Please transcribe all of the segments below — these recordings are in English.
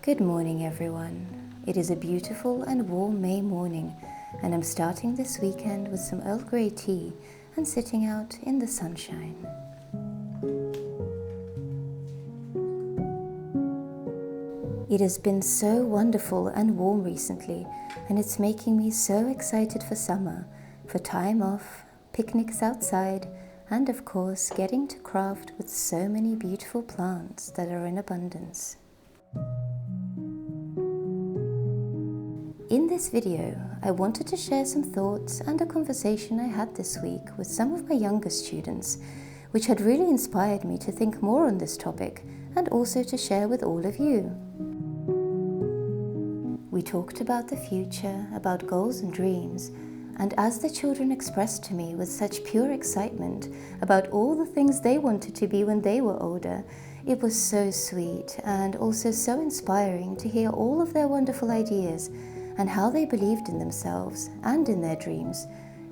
Good morning, everyone. It is a beautiful and warm May morning, and I'm starting this weekend with some Earl Grey tea and sitting out in the sunshine. It has been so wonderful and warm recently, and it's making me so excited for summer, for time off, picnics outside, and of course getting to craft with so many beautiful plants that are in abundance. In this video, I wanted to share some thoughts and a conversation I had this week with some of my younger students, which had really inspired me to think more on this topic and also to share with all of you. We talked about the future, about goals and dreams, and as the children expressed to me with such pure excitement about all the things they wanted to be when they were older, it was so sweet and also so inspiring to hear all of their wonderful ideas and how they believed in themselves and in their dreams,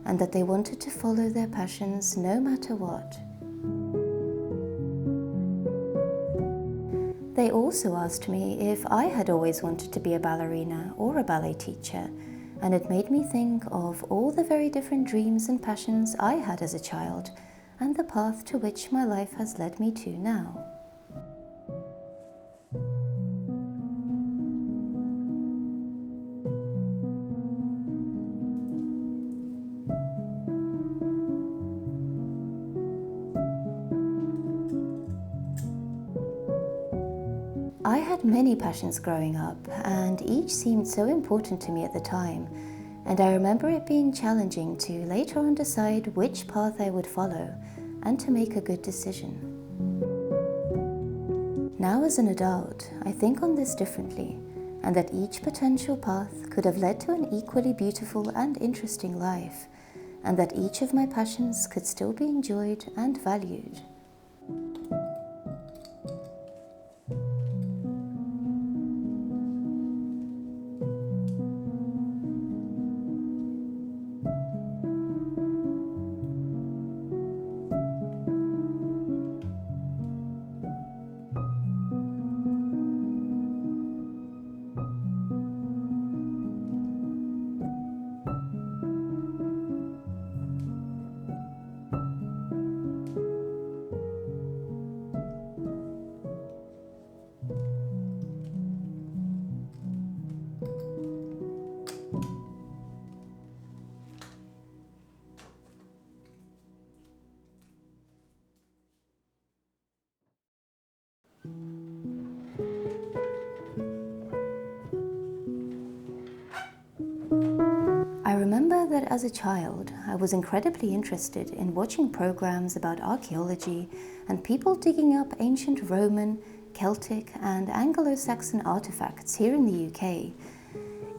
and that they wanted to follow their passions no matter what. They also asked me if I had always wanted to be a ballerina or a ballet teacher, and it made me think of all the very different dreams and passions I had as a child, and the path to which my life has led me to now. I had many passions growing up, and each seemed so important to me at the time, and I remember it being challenging to later on decide which path I would follow and to make a good decision. Now as an adult, I think on this differently, and that each potential path could have led to an equally beautiful and interesting life, and that each of my passions could still be enjoyed and valued. I remember that as a child, I was incredibly interested in watching programs about archaeology and people digging up ancient Roman, Celtic and Anglo-Saxon artifacts here in the UK.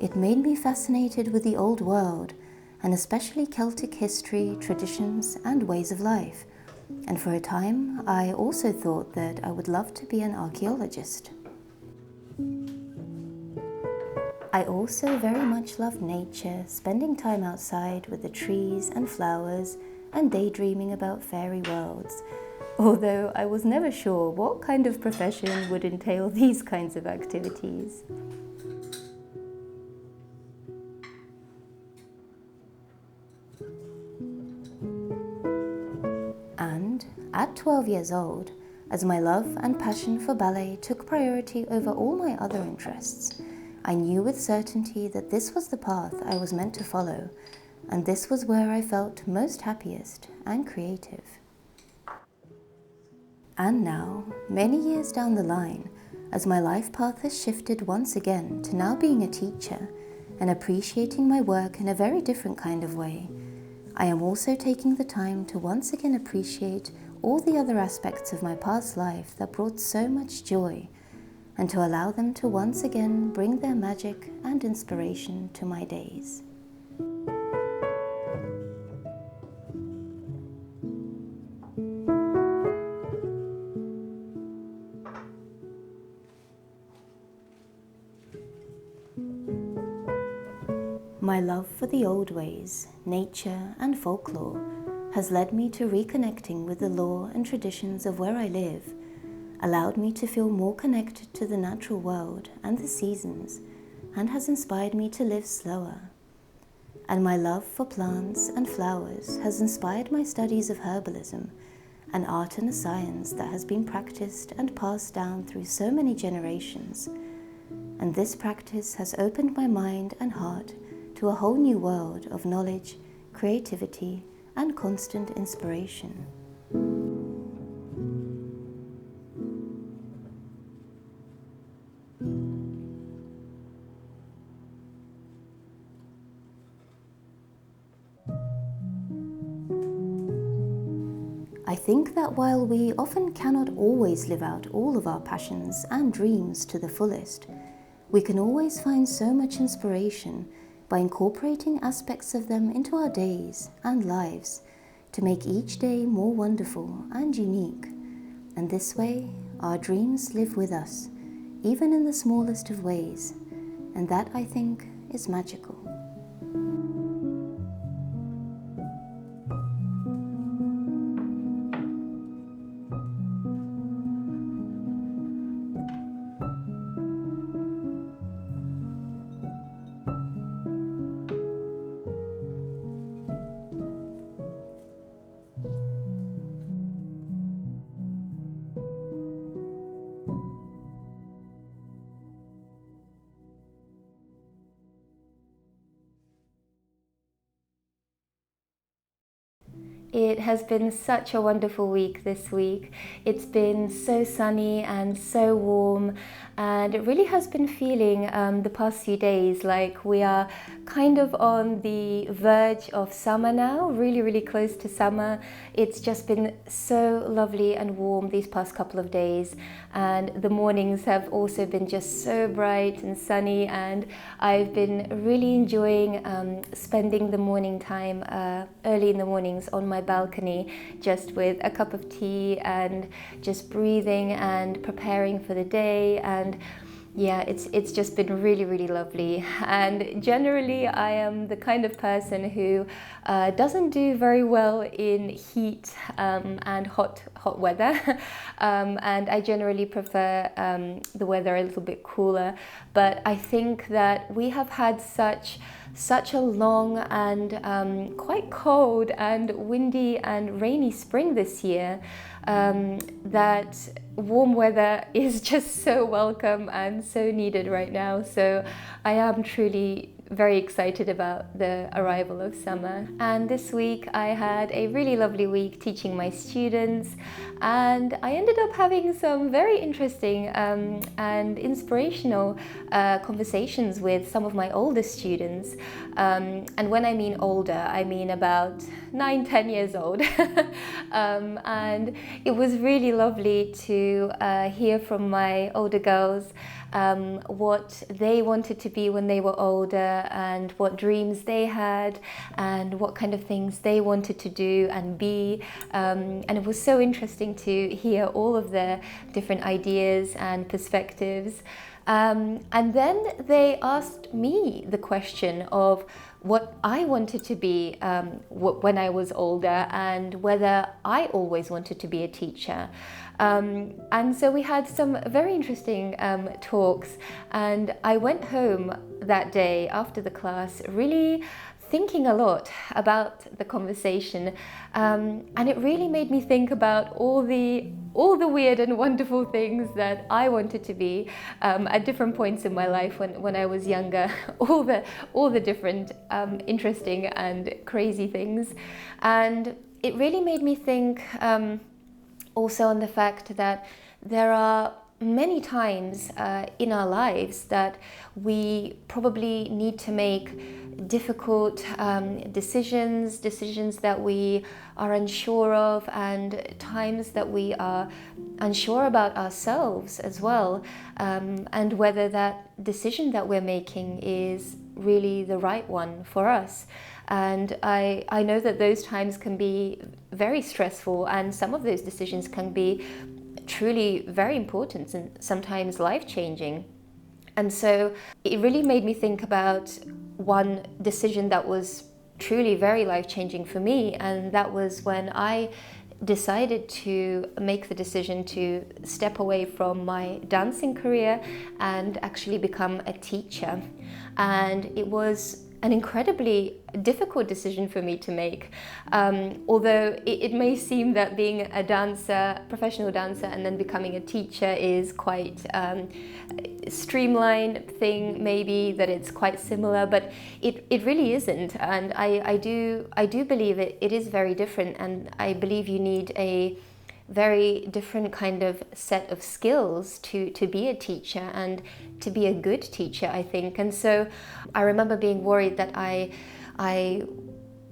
It made me fascinated with the old world, and especially Celtic history, traditions and ways of life. And for a time, I also thought that I would love to be an archaeologist. I also very much love nature, spending time outside with the trees and flowers and daydreaming about fairy worlds, although I was never sure what kind of profession would entail these kinds of activities. And at 12 years old, as my love and passion for ballet took priority over all my other interests, I knew with certainty that this was the path I was meant to follow, and this was where I felt most happiest and creative. And now, many years down the line, as my life path has shifted once again to now being a teacher and appreciating my work in a very different kind of way, I am also taking the time to once again appreciate all the other aspects of my past life that brought so much joy, and to allow them to once again bring their magic and inspiration to my days. My love for the old ways, nature and folklore has led me to reconnecting with the lore and traditions of where I live, allowed me to feel more connected to the natural world and the seasons, and has inspired me to live slower. And my love for plants and flowers has inspired my studies of herbalism, an art and a science that has been practiced and passed down through so many generations. And this practice has opened my mind and heart to a whole new world of knowledge, creativity, and constant inspiration. I think that while we often cannot always live out all of our passions and dreams to the fullest, we can always find so much inspiration by incorporating aspects of them into our days and lives to make each day more wonderful and unique. And this way, our dreams live with us, even in the smallest of ways, and that, I think, is magical. It has been such a wonderful week this week. It's been so sunny and so warm, and it really has been feeling the past few days like we are kind of on the verge of summer now, really close to summer. It's just been so lovely and warm these past couple of days, and the mornings have also been just so bright and sunny, and I've been really enjoying spending the morning time early in the mornings on my balcony, just with a cup of tea and just breathing and preparing for the day. And yeah, it's just been really lovely. And generally I am the kind of person who doesn't do very well in heat and hot weather, and I generally prefer the weather a little bit cooler. But I think that we have had such a long and quite cold and windy and rainy spring this year, that warm weather is just so welcome and so needed right now. So I am truly very excited about the arrival of summer. And this week I had a really lovely week teaching my students, and I ended up having some very interesting and inspirational conversations with some of my older students. And when I mean older, I mean about 9-10 years old. And it was really lovely to hear from my older girls what they wanted to be when they were older, and what dreams they had, and what kind of things they wanted to do and be. And it was so interesting to hear all of their different ideas and perspectives. And then they asked me the question of what I wanted to be when I was older, and whether I always wanted to be a teacher. And so we had some very interesting talks, and I went home that day after the class really thinking a lot about the conversation, and it really made me think about all the weird and wonderful things that I wanted to be at different points in my life when I was younger. all the different interesting and crazy things. And it really made me think also on the fact that there are many times in our lives that we probably need to make difficult decisions that we are unsure of, and times that we are unsure about ourselves as well, and whether that decision that we're making is really the right one for us. And I know that those times can be very stressful, and some of those decisions can be truly very important and sometimes life-changing. And so it really made me think about one decision that was truly very life-changing for me, and that was when I decided to make the decision to step away from my dancing career and actually become a teacher. And it was an incredibly difficult decision for me to make. Although it may seem that being a dancer, professional dancer, and then becoming a teacher is quite streamlined thing, maybe, that it's quite similar, but it really isn't. And I do believe it is very different, and I believe you need a very different kind of set of skills to be a teacher and to be a good teacher, I think. And so I remember being worried that I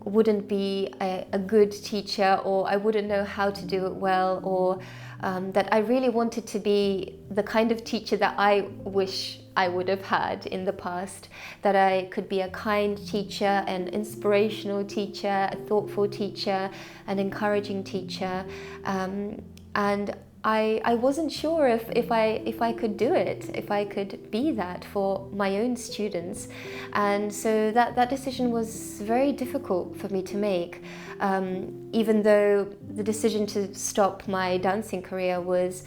wouldn't be a good teacher, or I wouldn't know how to do it well, or that I really wanted to be the kind of teacher that I wish I would have had in the past, that I could be a kind teacher, an inspirational teacher, a thoughtful teacher, an encouraging teacher, and I wasn't sure if I could do it, if I could be that for my own students. And so that decision was very difficult for me to make, even though the decision to stop my dancing career was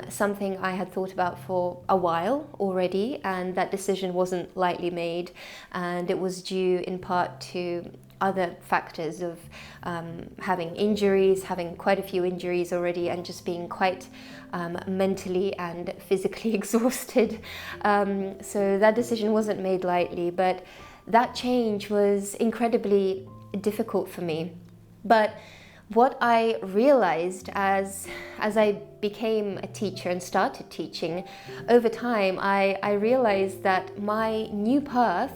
something I had thought about for a while already, and that decision wasn't lightly made, and it was due in part to other factors of having injuries, having quite a few injuries already, and just being quite mentally and physically exhausted. So that decision wasn't made lightly, but that change was incredibly difficult for me. But what I realized as I became a teacher and started teaching, over time I realized that my new path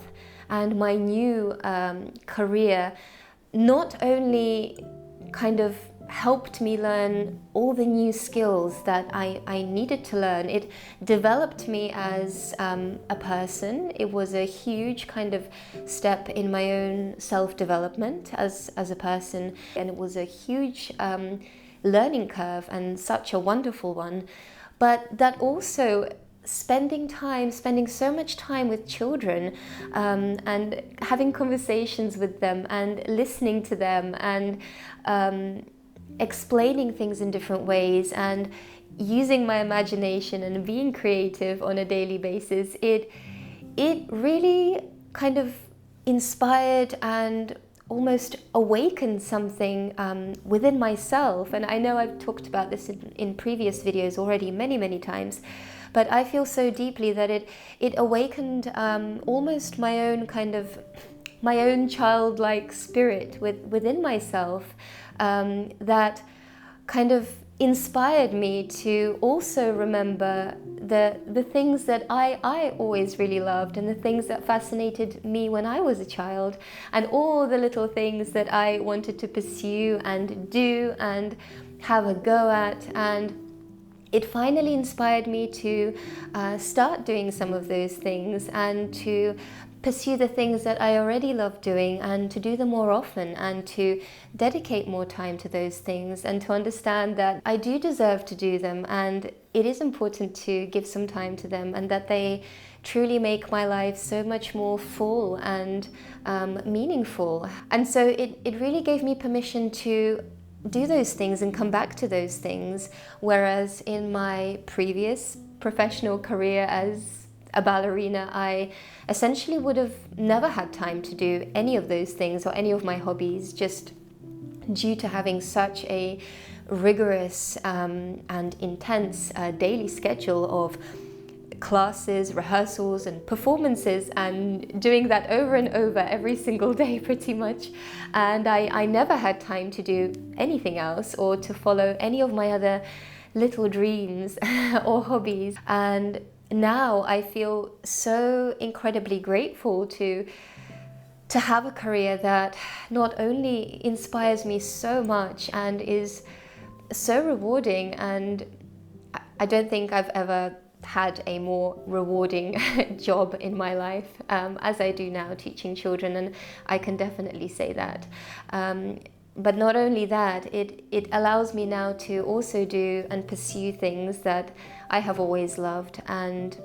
and my new career not only kind of helped me learn all the new skills that I needed to learn, it developed me as a person. It was a huge kind of step in my own self-development as a person, and it was a huge learning curve, and such a wonderful one. But that also spending so much time with children, and having conversations with them and listening to them, and explaining things in different ways, and using my imagination and being creative on a daily basis, it really kind of inspired and almost awakened something within myself. And I know I've talked about this in previous videos already many times, but I feel so deeply that it awakened almost my own childlike spirit within myself, that kind of inspired me to also remember the things that I always really loved, and the things that fascinated me when I was a child, and all the little things that I wanted to pursue and do and have a go at. And it finally inspired me to start doing some of those things, and to pursue the things that I already love doing, and to do them more often, and to dedicate more time to those things, and to understand that I do deserve to do them, and it is important to give some time to them, and that they truly make my life so much more full and meaningful. And so it really gave me permission to do those things and come back to those things, whereas in my previous professional career as a ballerina, I essentially would have never had time to do any of those things or any of my hobbies, just due to having such a rigorous and intense daily schedule of classes, rehearsals and performances, and doing that over and over every single day pretty much. And I never had time to do anything else, or to follow any of my other little dreams or hobbies. And now I feel so incredibly grateful to have a career that not only inspires me so much and is so rewarding, and I don't think I've ever had a more rewarding job in my life, as I do now, teaching children, and I can definitely say that. But not only that, it allows me now to also do and pursue things that I have always loved, and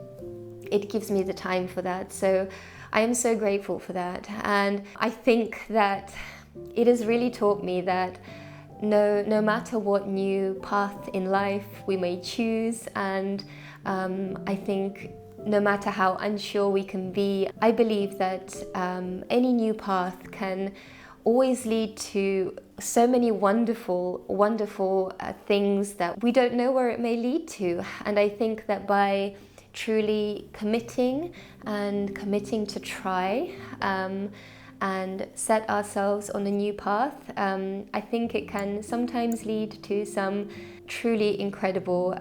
it gives me the time for that. So I am so grateful for that. And I think that it has really taught me that no matter what new path in life we may choose, and I think no matter how unsure we can be, I believe that any new path can always lead to so many wonderful things that we don't know where it may lead to. And I think that by truly committing to try and set ourselves on a new path, I think it can sometimes lead to some truly incredible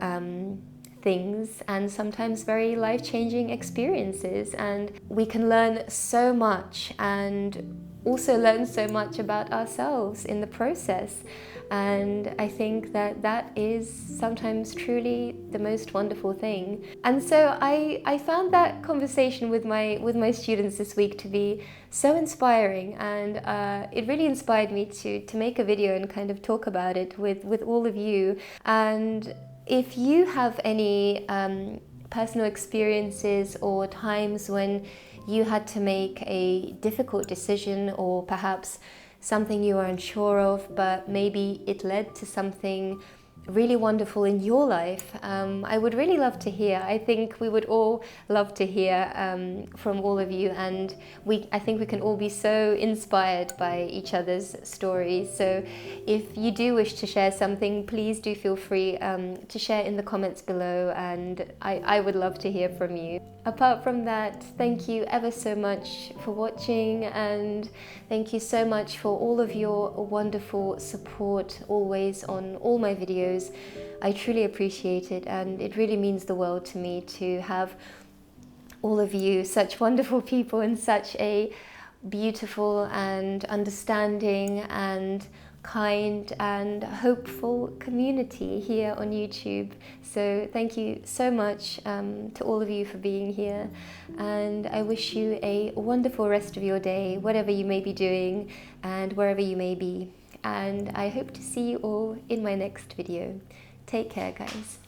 things and sometimes very life-changing experiences. And we can learn so much and also learn so much about ourselves in the process. And I think that that is sometimes truly the most wonderful thing. And so I found that conversation with my students this week to be so inspiring, and it really inspired me to make a video and kind of talk about it with all of you. And if you have any personal experiences or times when you had to make a difficult decision, or perhaps something you were unsure of, but maybe it led to something really wonderful in your life, I would really love to hear. I think we would all love to hear from all of you, and I think we can all be so inspired by each other's stories. So if you do wish to share something, please do feel free to share in the comments below, and I would love to hear from you. Apart from that, thank you ever so much for watching, and thank you so much for all of your wonderful support always on all my videos. I truly appreciate it, and it really means the world to me to have all of you, such wonderful people, and such a beautiful and understanding and kind and hopeful community here on YouTube. So thank you so much to all of you for being here, and I wish you a wonderful rest of your day, whatever you may be doing and wherever you may be. And I hope to see you all in my next video. Take care, guys.